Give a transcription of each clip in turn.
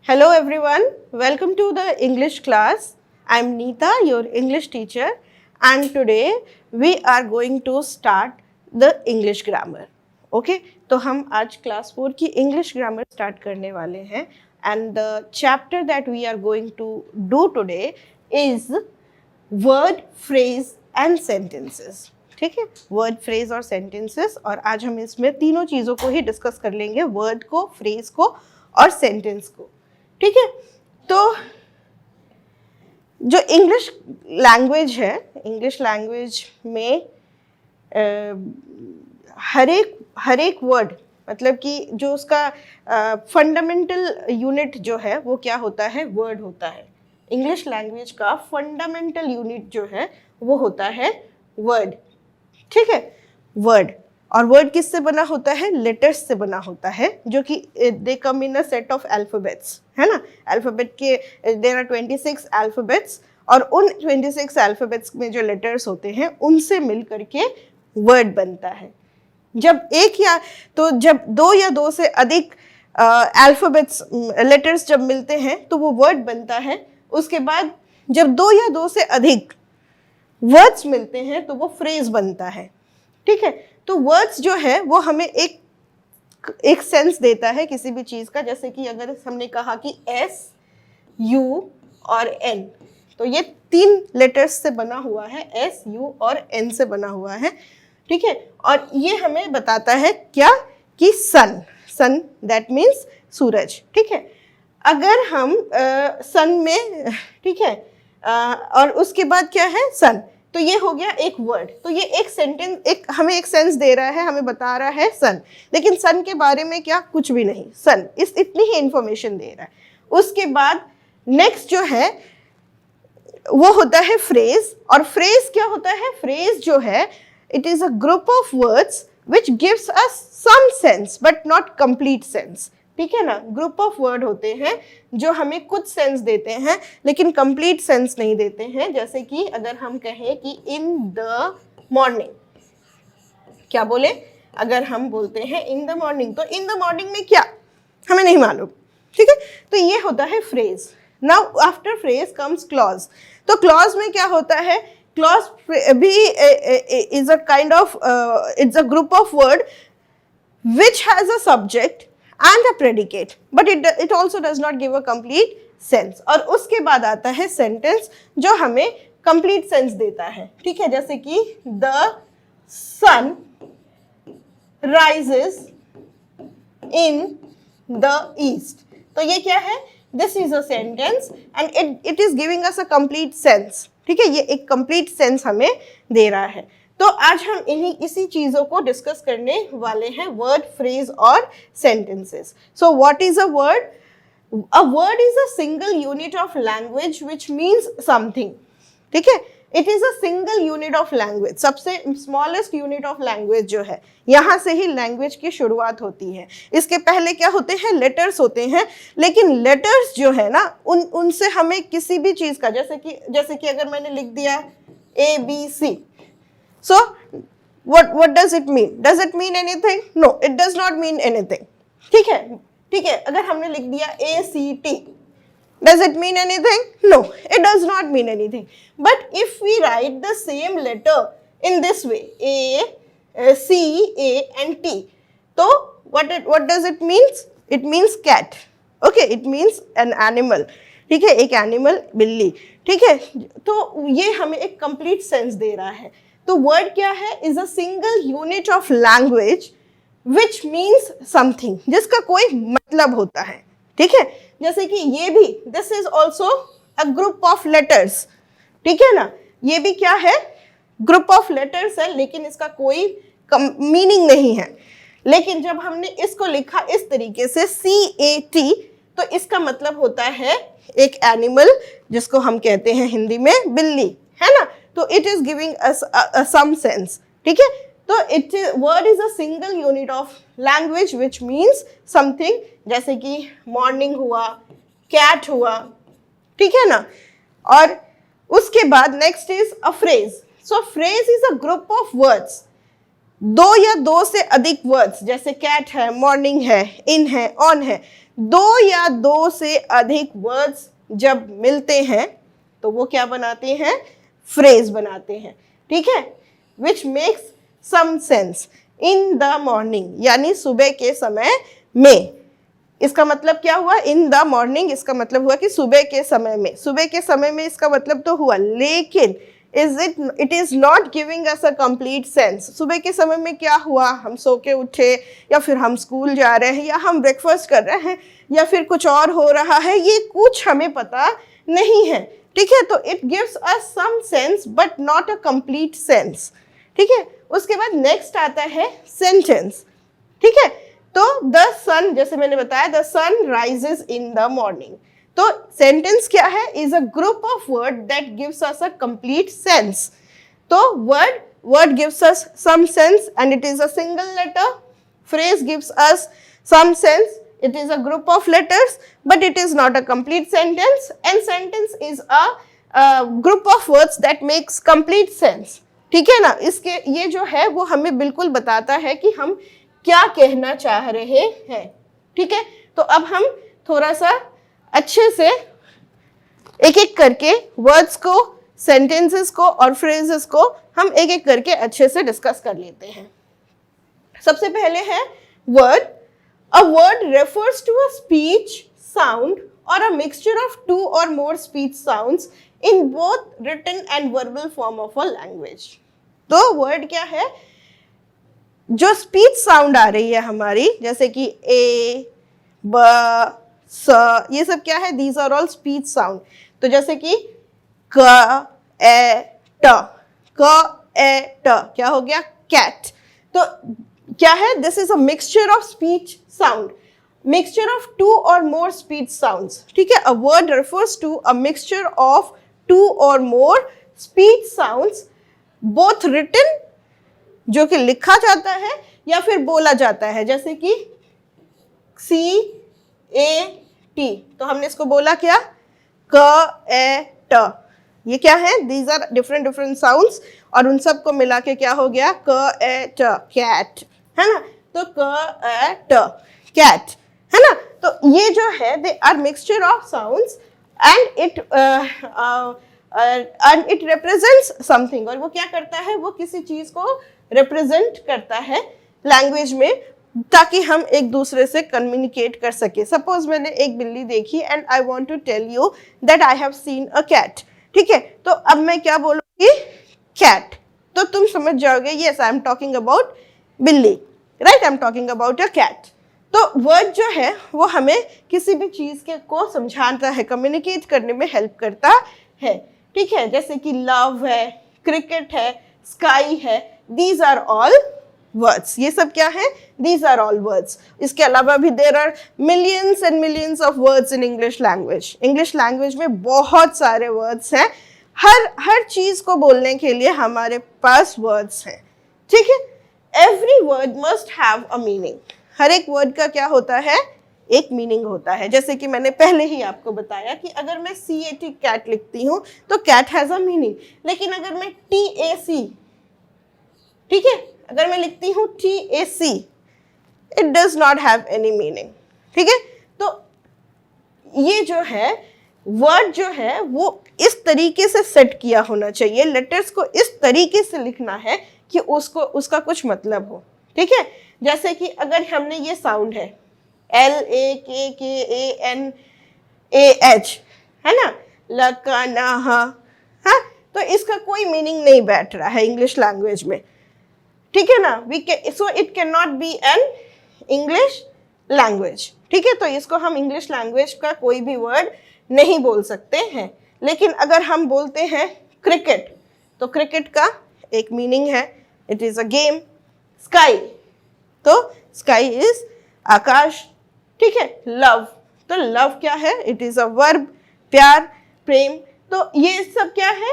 Hello everyone, welcome to the English class. I'm Neeta, your English teacher, and today we are going to start the English grammar. Okay, तो हम आज class 4 की English grammar start करने वाले हैं and the chapter that we are going to do today is word, phrase and sentences. ठीक है, word phrase और सेंटेंसेस, और आज हम इसमें तीनों चीज़ों को ही डिस्कस कर लेंगे, वर्ड को, फ्रेज को और सेंटेंस को. ठीक है, तो जो इंग्लिश लैंग्वेज है, इंग्लिश लैंग्वेज में हर एक वर्ड, मतलब कि जो उसका फंडामेंटल यूनिट जो है वो क्या होता है, वर्ड होता है. इंग्लिश लैंग्वेज का फंडामेंटल यूनिट जो है वो होता है वर्ड. ठीक है, वर्ड. और वर्ड किससे बना होता है, लेटर्स से बना होता है, जो कि दे कम इन अ सेट ऑफ अल्फाबेट्स, है ना. अल्फाबेट के देयर आर 26 अल्फाबेट्स, और उन 26 अल्फाबेट्स में जो लेटर्स होते हैं उनसे मिल करके वर्ड बनता है. जब एक या तो जब दो या दो से अधिक अल्फाबेट्स लेटर्स जब मिलते हैं तो वो वर्ड बनता है. उसके बाद जब दो या दो से अधिक वर्ड्स मिलते हैं तो वो फ्रेज बनता है. ठीक है, तो वर्ड्स जो है वो हमें एक सेंस देता है किसी भी चीज़ का. जैसे कि अगर हमने कहा कि एस, यू और एन, तो ये तीन लेटर्स से बना हुआ है, एस, यू और एन से बना हुआ है. ठीक है, और ये हमें बताता है क्या, कि सन. सन दैट मीन्स सूरज. ठीक है, अगर हम सन में, ठीक है, और उसके बाद क्या है, सन, तो ये हो गया एक वर्ड. तो ये एक सेंटेंस, हमें एक सेंस दे रहा है, हमें बता रहा है सन, लेकिन सन के बारे में क्या, कुछ भी नहीं. सन इतनी ही इंफॉर्मेशन दे रहा है. उसके बाद नेक्स्ट जो है वो होता है फ्रेज. और फ्रेज क्या होता है, फ्रेज जो है it is a group of words which gives us some sense but not complete sense. ठीक है ना, ग्रुप ऑफ वर्ड होते हैं जो हमें कुछ सेंस देते हैं लेकिन कंप्लीट सेंस नहीं देते हैं. जैसे कि अगर हम कहें कि इन द मॉर्निंग, क्या बोले, अगर हम बोलते हैं इन द मॉर्निंग, तो इन द मॉर्निंग में क्या, हमें नहीं मालूम. ठीक है, तो ये होता है phrase. Now after phrase comes clause. तो क्लॉज में क्या होता है, क्लॉज भी is a kind of, it's a group of word which has a subject and a predicate, but it also does not give a complete sense. और उसके बाद आता है sentence जो हमें complete sense देता है. ठीक है, जैसे कि the sun rises in the east. तो ये क्या है, this is a sentence and it is giving us a complete sense. ठीक है, ये एक complete sense हमें दे रहा है. तो आज हम इसी चीजों को डिस्कस करने वाले हैं, वर्ड, फ्रेज और sentences. So what is a word? A word is a single unit of language which means something. ठीक है, it is a single unit of language. सबसे स्मॉलेस्ट यूनिट ऑफ लैंग्वेज जो है, यहाँ से ही लैंग्वेज की शुरुआत होती है. इसके पहले क्या होते हैं, लेटर्स होते हैं. लेकिन लेटर्स जो है ना, उनसे हमें किसी भी चीज का, जैसे कि अगर मैंने लिख दिया ABC, so what does it mean? Does it mean anything? No, it does not mean anything. ठीक है, ठीक है, अगर हमने लिख दिया ACT, does it mean anything? No, it does not mean anything. But if we write the same letter in this way, C, A and T, तो what does it means? It means cat. Okay, it means an animal. ठीक है, एक animal, बिल्ली. ठीक है, तो ये हमें एक कंप्लीट सेंस दे रहा है. तो वर्ड क्या है, is a single unit of language which means something, जिसका कोई मतलब होता है. ठीक है, जैसे कि ये भी, this is also a group of letters. ठीक है ना, ये भी क्या है, ग्रुप ऑफ लेटर्स है, लेकिन इसका कोई मीनिंग नहीं है. लेकिन जब हमने इसको लिखा इस तरीके से CAT, तो इसका मतलब होता है एक एनिमल, जिसको हम कहते हैं हिंदी में बिल्ली, है ना. तो it is giving us some sense. ठीक है, तो word is a single unit of language which means something. जैसे कि मॉर्निंग हुआ, कैट हुआ. ठीक है ना. और उसके बाद next is a phrase. So phrase is a group of words दो या दो से अधिक वर्ड्स, जैसे कैट है, मॉर्निंग है, इन है, ऑन है, दो या दो से अधिक वर्ड्स जब मिलते हैं तो वो क्या बनाते हैं? फ्रेज बनाते हैं, ठीक है। Which makes some sense in the morning, यानी सुबह के समय में। इसका मतलब क्या हुआ? इन द मॉर्निंग, इसका मतलब हुआ कि सुबह के समय में। सुबह के समय में इसका मतलब तो हुआ, लेकिन it is not giving us a complete sense। सुबह के समय में क्या हुआ? हम सो के उठे, या फिर हम स्कूल जा रहे हैं, या हम ब्रेकफास्ट कर रहे हैं, या फिर कुछ और हो रहा है, ये कुछ हमें पता नहीं है, ठीक है। तो it gives us some sense but not a complete sense, ठीक है। उसके बाद नेक्स्ट आता है सेंटेंस, ठीक है। तो द सन, जैसे मैंने बताया, the sun rises in the morning. तो सेंटेंस क्या है? Is a group of word that gives us a complete sense. तो word gives us some sense and it is a single letter. Phrase gives us some sense, it is a group of letters but it is not a complete sentence, and sentence is a group of words that makes complete sense, ठीक है ना। इसके ये जो है वो हमें बिल्कुल बताता है कि हम क्या कहना चाह रहे हैं, ठीक है। तो अब हम थोड़ा सा अच्छे से एक एक करके वर्ड्स को, सेंटेंसेस को और फ्रेजेस को हम एक एक करके अच्छे से डिस्कस कर लेते हैं। सबसे पहले है word. A word refers to a speech, sound or a mixture of two or more speech sounds in both written and verbal form of a language। तो word क्या है? जो स्पीच साउंड आ रही है हमारी, जैसे कि ए, ब, स, ये सब क्या है? These are all speech sound। तो जैसे कि क, ए, ट, क, ए, ट, क्या हो गया? कैट। तो क्या है? This is a mixture of speech sound, mixture of two और मोर स्पीच साउंड्स, ठीक है। A word refers to a mixture of two और more speech sounds, both written, जो कि लिखा जाता है या फिर बोला जाता है, जैसे कि CAT। तो हमने इसको बोला क्या? क, ए, ट। ये क्या है? दीज आर डिफरेंट साउंड्स, और उन सबको मिला के क्या हो गया? क, ए, ट, कैट, है ना। तो क, ए, ट, कैट, है ना। तो ये जो है, they are mixture of sounds and it represents something. और वो क्या करता है? वो किसी चीज को रिप्रेजेंट करता है लैंग्वेज में, ताकि हम एक दूसरे से कम्युनिकेट कर सके। सपोज मैंने एक बिल्ली देखी and I want to tell you that I have seen a cat, ठीक है। तो अब मैं क्या बोलूंगी? कैट। तो तुम समझ जाओगे, yes I am talking about बिल्ली, right, I am talking about a cat. तो वर्ड जो है वो हमें किसी भी चीज के को समझाता है, कम्युनिकेट करने में हेल्प करता है, ठीक है। जैसे कि लव है, क्रिकेट है, स्काई है, दीज आर ऑल वर्ड्स। ये सब क्या है? These are all words. इसके अलावा भी there are millions and millions of words in English language. English language में बहुत सारे वर्ड्स हैं, हर चीज को बोलने के लिए हमारे पास वर्ड्स हैं, ठीक है। Every word must have a meaning. हर एक वर्ड का क्या होता है? एक मीनिंग होता है। जैसे कि मैंने पहले ही आपको बताया कि अगर मैं CAT कैट लिखती हूँ तो कैट हैज अ मीनिंग, लेकिन अगर मैं TAC, ठीक है, अगर मैं लिखती हूँ TAC, it does not have any meaning, ठीक है। तो ये जो है वर्ड जो है वो इस तरीके से सेट किया होना चाहिए, लेटर्स को इस तरीके से लिखना है कि उसका कुछ मतलब हो, ठीक है। जैसे कि अगर हमने ये साउंड है LAKKANAH, है ना, लकाना, हाँ, तो इसका कोई मीनिंग नहीं बैठ रहा है इंग्लिश लैंग्वेज में, ठीक है ना। So it can not be an English language, ठीक है। तो इसको हम इंग्लिश लैंग्वेज का कोई भी वर्ड नहीं बोल सकते हैं। लेकिन अगर हम बोलते हैं क्रिकेट, तो क्रिकेट का एक मीनिंग है, it is a game. Sky, तो स्काई इज आकाश, ठीक है। लव, तो लव क्या है? इट इज अ वर्ब, प्यार, प्रेम। तो ये सब क्या है?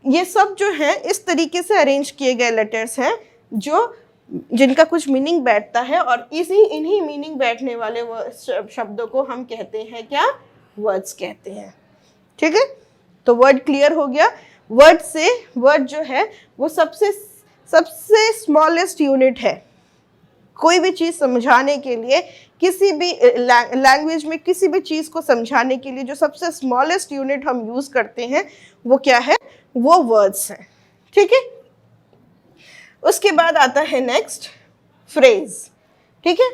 ये सब जो है इस तरीके से अरेंज किए गए लेटर्स हैं जिनका कुछ मीनिंग बैठता है, और इन्हीं मीनिंग बैठने वाले शब्दों को हम कहते हैं क्या? वर्ड्स कहते हैं, ठीक है। तो वर्ड क्लियर हो गया। वर्ड जो है वो सबसे सबसे स्मॉलेस्ट यूनिट है। कोई भी चीज़ समझाने के लिए, किसी भी लैंग्वेज में किसी भी चीज़ को समझाने के लिए जो सबसे स्मॉलेस्ट यूनिट हम यूज़ करते हैं वो क्या है? वो वर्ड्स हैं। ठीक है, उसके बाद आता है नेक्स्ट फ्रेज। ठीक है,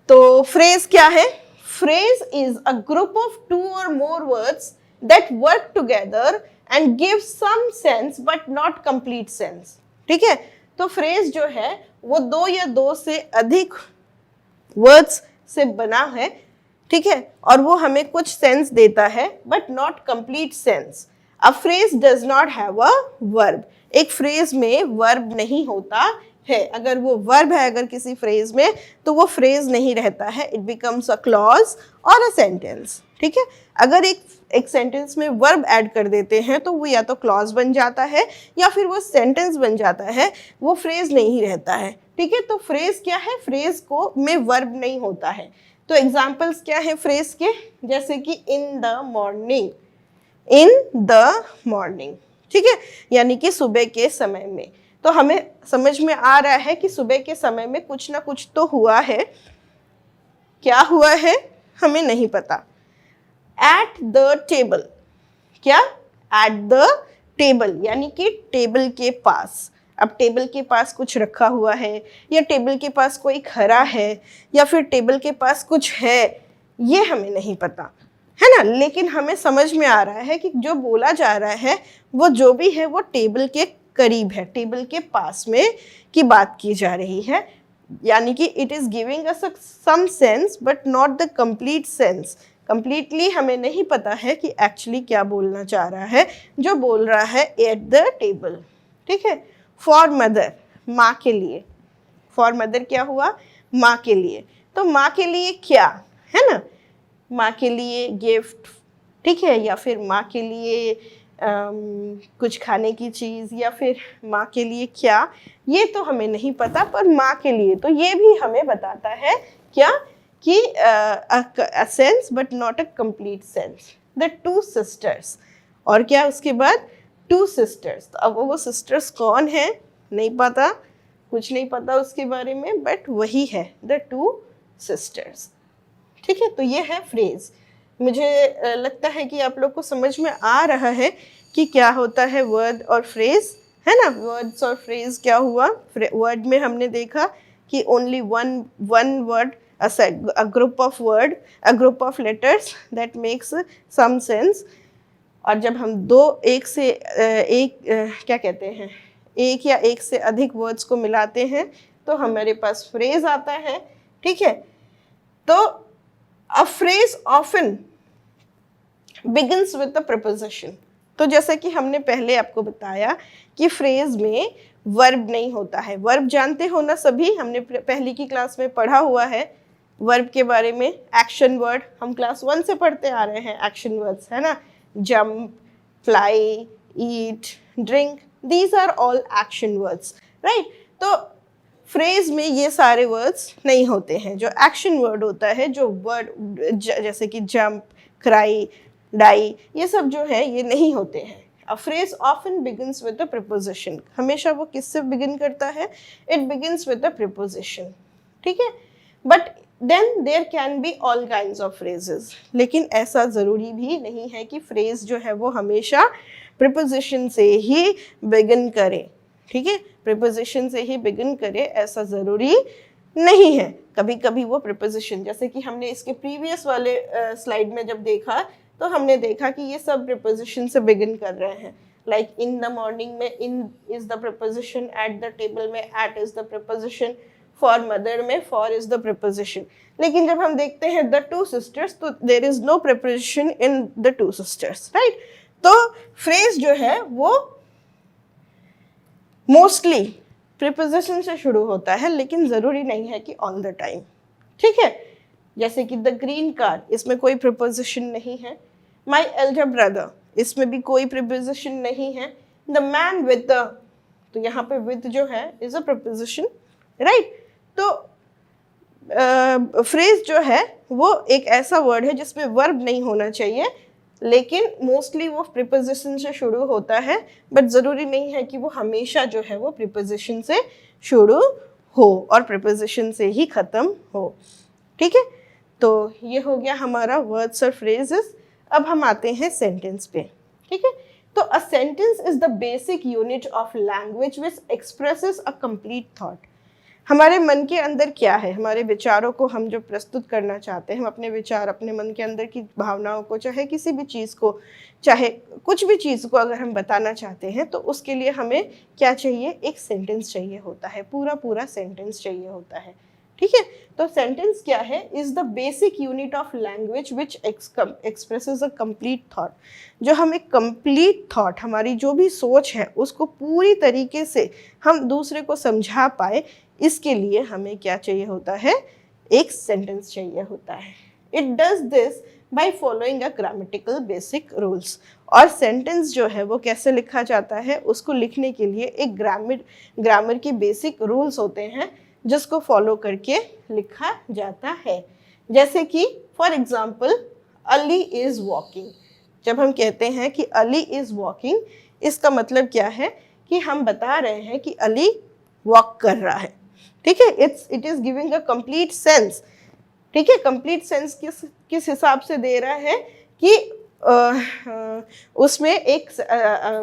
तो फ्रेज क्या है? Phrase is a group of 2 or more words that work together and give some sense but not complete sense. ठीक है, तो फ्रेज जो है वो 2 या 2 से अधिक वर्ड्स से बना है। ठीक है, और वो हमें कुछ सेंस देता है but not complete sense. A phrase does not have a verb. एक फ्रेज में वर्ब नहीं होता है। अगर वो वर्ब है अगर किसी फ्रेज में, तो वो फ्रेज नहीं रहता है, इट बिकम्स अ क्लॉज और अ सेंटेंस। ठीक है, अगर एक सेंटेंस में वर्ब ऐड कर देते हैं तो वो या तो क्लॉज बन जाता है या फिर वो सेंटेंस बन जाता है, वो फ्रेज नहीं रहता है। ठीक है, तो फ्रेज क्या है? फ्रेज को में वर्ब नहीं होता है। तो एग्जाम्पल्स क्या है फ्रेज के? जैसे कि इन the morning, in the morning. ठीक है, यानी कि सुबह के समय में। तो हमें समझ में आ रहा है कि सुबह के समय में कुछ ना कुछ तो हुआ है। क्या हुआ है हमें नहीं पता। एट द टेबल, क्या? एट द टेबल, यानी कि टेबल के पास। अब टेबल के पास कुछ रखा हुआ है, या टेबल के पास कोई खड़ा है, या फिर टेबल के पास कुछ है, ये हमें नहीं पता है ना। लेकिन हमें समझ में आ रहा है कि जो बोला जा रहा है वो जो भी है वो टेबल के करीब है, टेबल के पास में की बात की जा रही है। यानी कि it is giving us some sense but not the complete sense. Completely हमें नहीं पता है कि एक्चुअली क्या बोलना चाह रहा है जो बोल रहा है एट द टेबल। ठीक है, फॉर मदर, माँ के लिए। फॉर मदर क्या हुआ? माँ के लिए। तो माँ के लिए क्या है ना? माँ के लिए गिफ्ट, ठीक है, या फिर माँ के लिए कुछ खाने की चीज़, या फिर माँ के लिए क्या, ये तो हमें नहीं पता। पर माँ के लिए तो ये भी हमें बताता है क्या? कि a sense but not a complete sense. The 2 sisters, और क्या उसके बाद? 2 सिस्टर्स। तो अब वो सिस्टर्स कौन है नहीं पता, कुछ नहीं पता उसके बारे में, बट वही है द 2 सिस्टर्स। ठीक है, तो ये है फ्रेज। मुझे लगता है कि आप लोग को समझ में आ रहा है कि क्या होता है वर्ड और फ्रेज, है ना। वर्ड्स और फ्रेज क्या हुआ? वर्ड में हमने देखा कि only one word, a group of word, a group of letters that makes some sense। और जब हम क्या कहते हैं, एक या एक से अधिक वर्ड्स को मिलाते हैं तो हमारे पास फ्रेज आता है। ठीक है, तो a phrase often begins with a preposition। तो जैसा कि हमने पहले आपको बताया कि फ्रेज में वर्ब नहीं होता है। वर्ब जानते हो ना सभी, हमने पहली की क्लास में पढ़ा हुआ है वर्ब के बारे में। एक्शन वर्ड हम क्लास 1 से पढ़ते आ रहे हैं, एक्शन वर्ड्स, है ना। Jump, fly, eat, drink, these are all action words, right. तो फ्रेज में ये सारे वर्ड्स नहीं होते हैं। जो एक्शन वर्ड होता है, जो वर्ड जैसे कि जंप, क्राई, डाई, ये सब जो है ये नहीं होते हैं। A phrase often begins with a preposition. हमेशा वो किससे बिगिन करता है? It begins with a preposition. ठीक है, but then there can be all kinds of phrases. लेकिन ऐसा ज़रूरी भी नहीं है कि फ्रेज जो है वो हमेशा प्रीपोजिशन से ही बिगिन करे। ठीक है, प्रीपोजिशन से ही बिगिन करे ऐसा ज़रूरी नहीं है। कभी कभी वो प्रीपोजिशन, जैसे कि हमने इसके प्रीवियस वाले स्लाइड में जब देखा तो हमने देखा कि ये सब प्रीपोजिशन से बिगिन कर रहे हैं। लाइक इन द मॉर्निंग में in is the preposition, at the table में at is the preposition, for mother में फॉर इज द प्रीपोजिशन। लेकिन जब हम देखते हैं द 2 सिस्टर्स तो there is no preposition in the 2 sisters, right. तो फ्रेज जो है वो मोस्टली प्रीपोजिशन से शुरू होता है, लेकिन ज़रूरी नहीं है कि ऑल द टाइम। ठीक है, जैसे कि द ग्रीन कार, इसमें कोई प्रीपोजिशन नहीं है। माई एल्डर ब्रदर, इसमें भी कोई प्रीपोजिशन नहीं है। द मैन विद द, तो यहाँ पे विद जो है इज अ प्रीपोजिशन, राइट। तो फ्रेज जो है वो एक ऐसा वर्ड है जिसमें वर्ब नहीं होना चाहिए, लेकिन मोस्टली वो प्रीपोजिशन से शुरू होता है, बट ज़रूरी नहीं है कि वो हमेशा जो है वो प्रीपोजिशन से शुरू हो और प्रीपोजिशन से ही ख़त्म हो। ठीक है, तो ये हो गया हमारा वर्ड्स और फ्रेजेस। अब हम आते हैं सेंटेंस पे। ठीक है, तो a sentence is the basic unit of language which expresses a complete thought. हमारे मन के अंदर क्या है, हमारे विचारों को हम जो प्रस्तुत करना चाहते हैं, हम अपने विचार, अपने मन के अंदर की भावनाओं को, चाहे किसी भी चीज़ को, चाहे कुछ भी चीज़ को अगर हम बताना चाहते हैं तो उसके लिए हमें क्या चाहिए, एक सेंटेंस चाहिए होता है, पूरा पूरा सेंटेंस चाहिए होता है। ठीक है, तो सेंटेंस क्या है, is the basic unit of language which expresses a complete thought. जो हमें कंप्लीट थॉट, हमारी जो भी सोच है उसको पूरी तरीके से हम दूसरे को समझा पाए, इसके लिए हमें क्या चाहिए होता है, एक सेंटेंस चाहिए होता है। It does this by following a grammatical basic rules. और सेंटेंस जो है वो कैसे लिखा जाता है, उसको लिखने के लिए एक ग्रामर की बेसिक रूल्स होते हैं जिसको फॉलो करके लिखा जाता है। जैसे कि for example, Ali is walking. जब हम कहते हैं कि अली इज़ वॉकिंग, इसका मतलब क्या है कि हम बता रहे हैं कि अली वॉक कर रहा है। ठीक है, it is giving a complete sense. ठीक है, कंप्लीट सेंस किस हिसाब से दे रहा है कि उसमें एक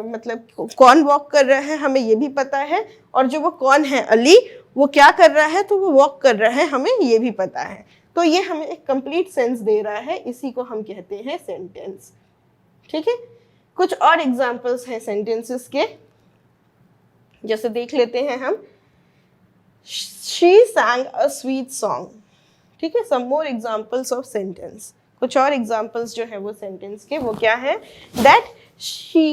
मतलब कौन वॉक कर रहा है हमें ये भी पता है, और जो वो कौन है अली, वो क्या कर रहा है, तो वो वॉक कर रहा है, हमें ये भी पता है। तो ये हमें एक कंप्लीट सेंस दे रहा है, इसी को हम कहते हैं सेंटेंस। ठीक है, कुछ और एग्जांपल्स हैं सेंटेंसेस के, जैसे देख लेते हैं हम। She sang a sweet song। ठीक है, some more examples of sentence। कुछ और examples जो है वो sentence के, वो क्या है, that she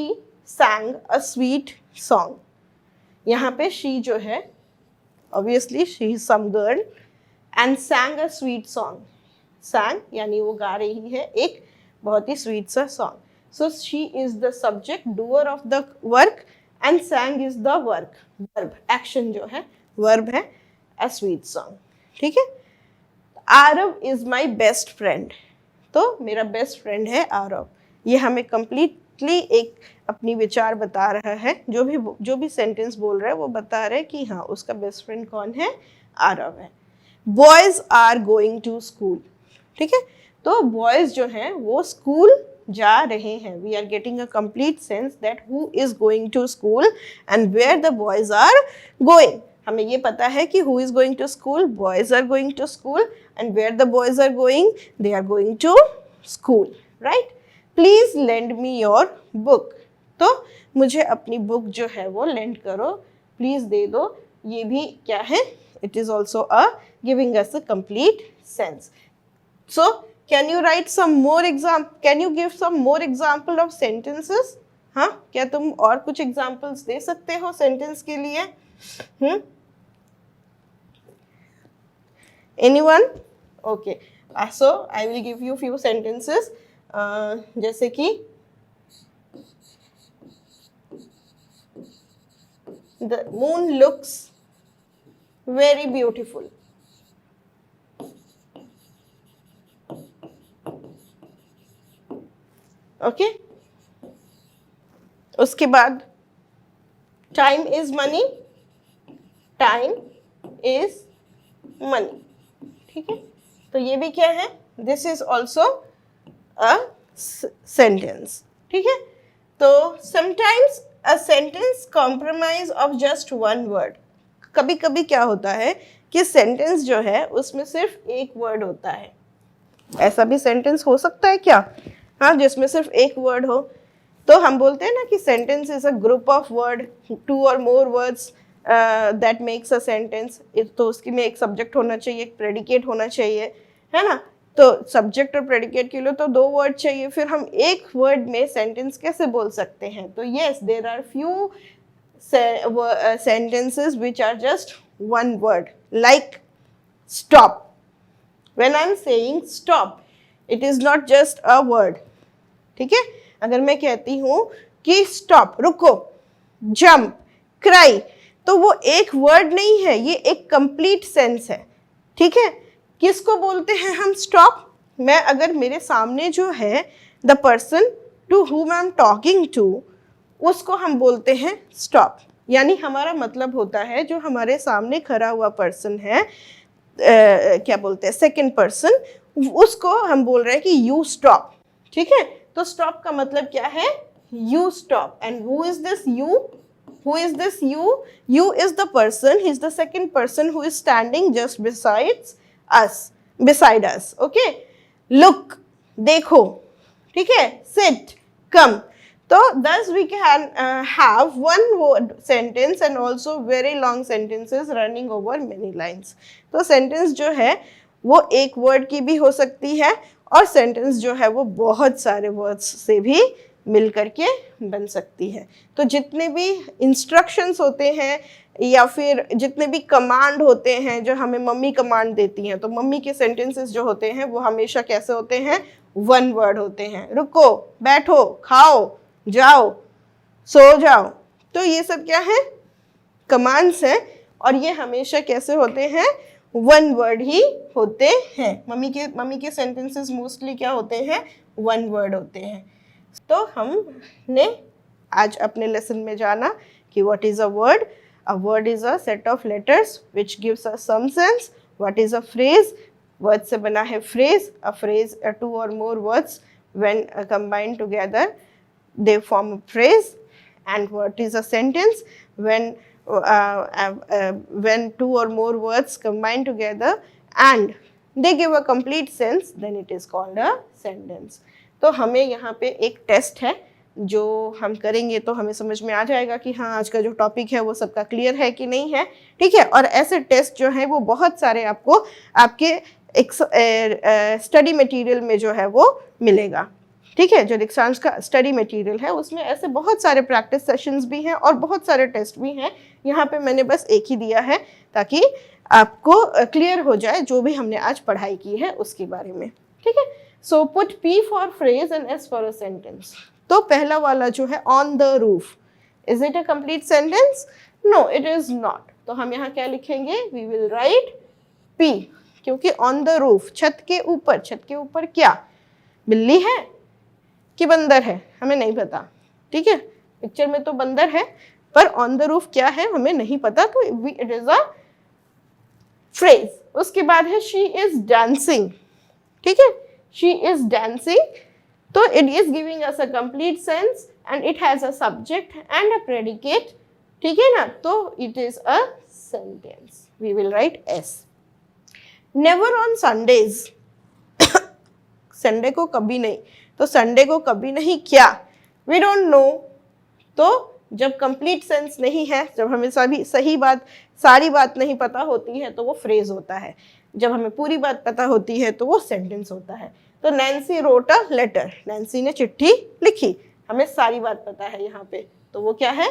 sang a sweet song। यहाँ पे she जो है, obviously she is some girl and sang a sweet song। sang यानी वो गा रही है एक बहुत ही sweet सा song। So she is the subject, doer of the work, and sang is the work, verb, action जो है verb है, a sweet song। ठीक है, Aarav is my best friend. तो मेरा बेस्ट फ्रेंड है आरव। ये हमें कंप्लीटली एक अपनी विचार बता रहा है, जो भी सेंटेंस बोल रहा है वो बता रहा है कि हाँ उसका बेस्ट फ्रेंड कौन है, आरव है। Boys are going to school. ठीक है, तो बॉयज जो हैं वो स्कूल जा रहे हैं। We are getting a complete sense that who is going to school and where the boys are going. हमें ये पता है कि who is going to school, boys are going to school, and where the boys are going, they are going to school, right? Please lend me your book। तो मुझे अपनी book जो है वो lend करो, please दे दो, ये भी क्या है, it is also a giving us a complete sense। So can you write some more example, can you give some more example of sentences? हाँ, क्या तुम और कुछ examples दे सकते हो sentence के लिए? Anyone? Okay, so I will give you few sentences। जैसे कि the moon looks very beautiful। okay, उसके बाद time is money, time is money। ठीक है, तो ये भी क्या है, this is also a sentence. ठीक है, तो sometimes a sentence compromise of just one word. कभी कभी क्या होता है कि सेंटेंस जो है उसमें सिर्फ एक वर्ड होता है। ऐसा भी सेंटेंस हो सकता है क्या, हाँ, जिसमें सिर्फ एक वर्ड हो। तो हम बोलते हैं ना कि sentence is a group of word, two और more words that makes a sentence. तो उसकी में एक सब्जेक्ट होना चाहिए, एक प्रेडिकेट होना चाहिए, है ना। तो सब्जेक्ट और प्रेडिकेट के लिए तो दो वर्ड चाहिए, फिर हम एक वर्ड में सेंटेंस कैसे बोल सकते हैं। तो yes, there are few sentences which are just one word, like stop। when I'm saying stop, it is not just a word। ठीक है, अगर मैं कहती हूँ कि stop, रुको, jump, cry, तो वो एक वर्ड नहीं है, ये एक कंप्लीट सेंस है। ठीक है, किसको बोलते हैं हम स्टॉप, मैं अगर मेरे सामने जो है the person to whom I am talking to, उसको हम बोलते हैं स्टॉप। यानी हमारा मतलब होता है जो हमारे सामने खड़ा हुआ पर्सन है, क्या बोलते हैं, सेकंड पर्सन, उसको हम बोल रहे हैं कि यू स्टॉप। ठीक है, तो स्टॉप का मतलब क्या है, you stop. And who is this you? Who is this you? You is the person, he is the second person who is standing just beside us. Okay? Look, देखो, ठीक है, sit, come. तो thus we can have one word sentence and also very long sentences running over many lines. तो sentence जो है वो एक word की भी हो सकती है और sentence जो है वो बहुत सारे words से भी मिल करके बन सकती है। तो जितने भी इंस्ट्रक्शंस होते हैं या फिर जितने भी कमांड होते हैं जो हमें मम्मी कमांड देती हैं, तो मम्मी के सेंटेंसेस जो होते हैं वो हमेशा कैसे होते हैं, वन वर्ड होते हैं। रुको, बैठो, खाओ, जाओ, सो जाओ, तो ये सब क्या है, कमांड्स हैं और ये हमेशा कैसे होते हैं, वन वर्ड ही होते हैं। मम्मी के सेंटेंसेस मोस्टली क्या होते हैं, वन वर्ड होते हैं। तो हमने आज अपने लेसन में जाना कि what is a word. A word is a set of letters which gives us some sense. What is a phrase? Word से बना है फ्रेज। अ फ्रेज, टू और more words when combined together they form a phrase. And what is a sentence? when two or more words combine together and they give a complete sense, then it is called a sentence. तो हमें यहाँ पे एक test है जो हम करेंगे तो हमें समझ में आ जाएगा कि हाँ आज का जो टॉपिक है वो सबका क्लियर है कि नहीं है। ठीक है, और ऐसे टेस्ट जो है वो बहुत सारे आपको आपके स्टडी मटेरियल में जो है वो मिलेगा। ठीक है, जो दीक्षांश का स्टडी मटेरियल है उसमें ऐसे बहुत सारे प्रैक्टिस सेशंस भी हैं और बहुत सारे टेस्ट भी हैं। यहाँ पे मैंने बस एक ही दिया है ताकि आपको क्लियर हो जाए जो भी हमने आज पढ़ाई की है उसके बारे में। ठीक है, so put P for phrase and S for a sentence. तो पहला वाला जो है on the roof, is it a complete sentence? No, it is not. तो हम यहाँ क्या लिखेंगे, वी विल राइट P, क्योंकि ऑन द रूफ, छत के ऊपर। छत के ऊपर क्या, बिल्ली है कि बंदर है, हमें नहीं पता। ठीक है, पिक्चर में तो बंदर है पर ऑन द रूफ क्या है हमें नहीं पता, तो इट इज अ फ्रेज। उसके बाद है शी इज डांसिंग। ठीक है, शी इज डांसिंग, तो it is giving us a complete sense and it has a subject and a predicate. ठीक है ना, तो it is a sentence. We will write S. Never on Sundays, Sunday को कभी नहीं। तो संडे को कभी नहीं क्या, वी डोंट नो। तो जब कंप्लीट सेंस नहीं है, जब हमें सारी बात नहीं पता होती है तो वो फ्रेज होता है। जब हमें पूरी बात पता होती है तो वो सेंटेंस होता है। तो Nancy wrote a letter, Nancy ने चिट्ठी लिखी, हमें सारी बात पता है यहाँ पे, तो वो क्या है,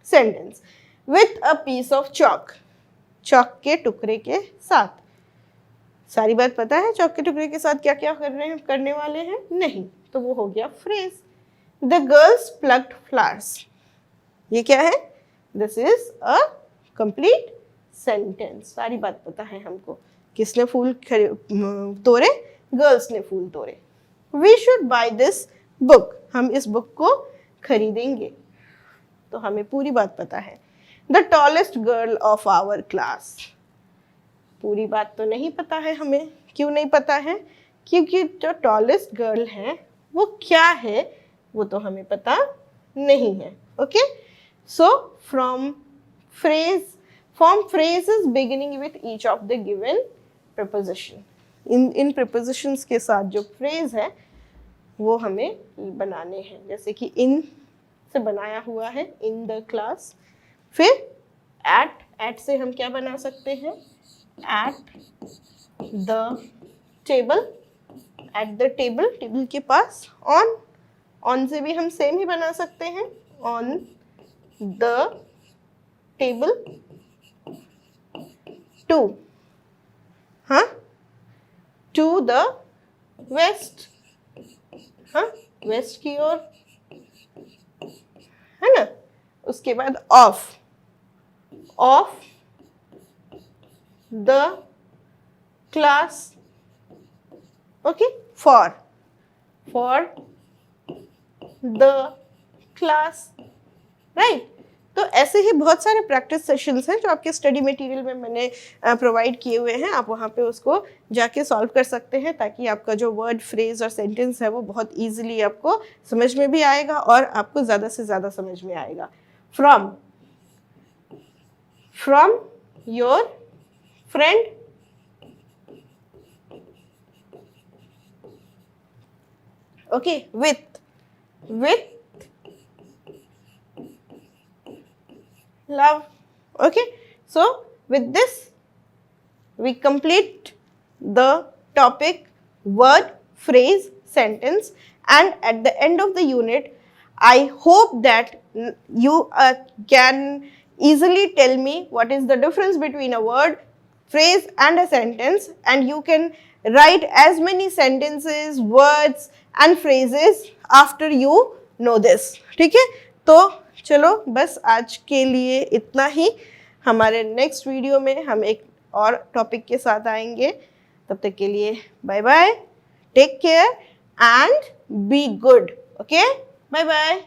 sentence. With a piece of chalk, chalk के टुकड़े के साथ, सारी बात पता है चॉक के टुकड़े के साथ क्या क्या करने वाले हैं, नहीं, तो वो हो गया phrase. The girls plucked flowers, ये क्या है, this is a complete sentence. सारी बात पता है हमको, किसने फूल तोड़े, गर्ल्स ने फूल तोड़े। We should buy this book, हम इस बुक को खरीदेंगे, तो हमें पूरी बात पता है। The tallest girl of our class, पूरी बात तो नहीं पता है हमें। क्यों नहीं पता है, क्योंकि जो टॉलेस्ट गर्ल है वो क्या है वो तो हमें पता नहीं है। Okay, so form phrases beginning with each of the given preposition। In prepositions के साथ जो phrase है वो हमें बनाने हैं, जैसे कि in से बनाया हुआ है in the class। फिर at से हम क्या बना सकते हैं, at the table, at the table, table के पास। on से भी हम सेम ही बना सकते हैं, on the table। to, हाँ, to the west, हाँ, west की ओर, है ना। उसके बाद of the class okay, for the class, right. तो ऐसे ही बहुत सारे प्रैक्टिस सेशंस हैं जो आपके स्टडी मटेरियल में मैंने प्रोवाइड किए हुए हैं, आप वहाँ पे उसको जाके सॉल्व कर सकते हैं, ताकि आपका जो वर्ड, फ्रेज और सेंटेंस है वो बहुत ईजिली आपको समझ में भी आएगा और आपको ज़्यादा से ज़्यादा समझ में आएगा। From your friend, okay, with love, okay। So with this we complete the topic word, phrase, sentence, and at the end of the unit I hope that you can easily tell me what is the difference between a word, phrase and a sentence, and you can write as many sentences, words and phrases after you know this, ठीक है। तो चलो बस आज के लिए इतना ही, हमारे नेक्स्ट वीडियो में हम एक और टॉपिक के साथ आएंगे। तब तक के लिए bye bye, take care and be good, okay, bye bye.